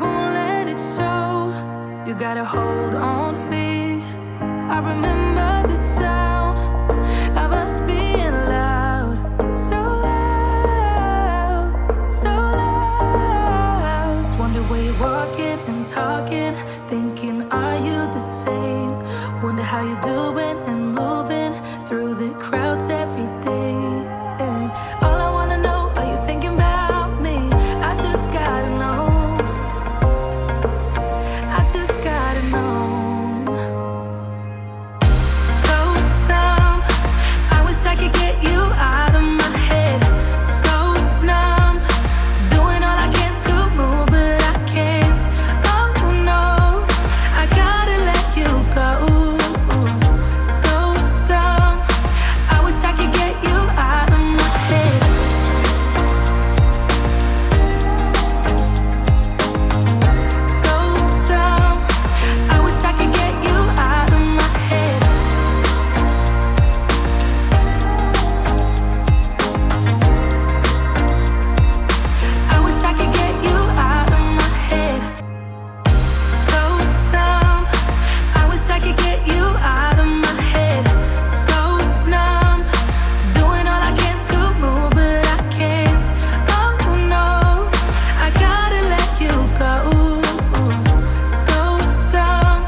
won't let it show. You got a hold on me. I remember the sound of us being loud, so loud, so loud. Just wonder where you're walking and talking, thinking, are you the same? Wonder how you're doing and moving through the crowds every day. And all I wanna know, are you thinking about me? I just gotta know. I just gotta know. So dumb, I wish I could get you out of my head. So numb, doing all I can to move, but I can't. Oh no, I gotta let you go. So dumb, I wish I could get you out of my head. So dumb, I wish I could get you out of my head. I wish I could get you out of my head. So dumb, I wish I could get you out of my head. So numb, doing all I can to move, but I can't. Oh no, I gotta let you go. So dumb,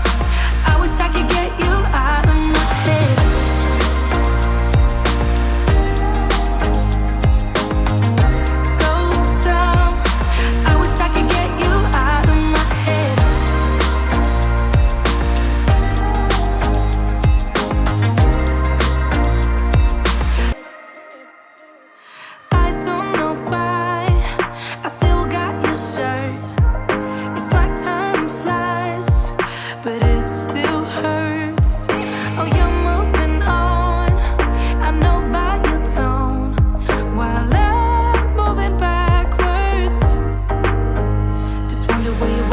I wish I could get you out of my head. So dumb, I wish I could get you out of my head. I don't know why I still got your shirt. It's like time flies, but it still hurts. Oh, you're moving on, I know by your tone, while I'm moving backwards. Just wonder where you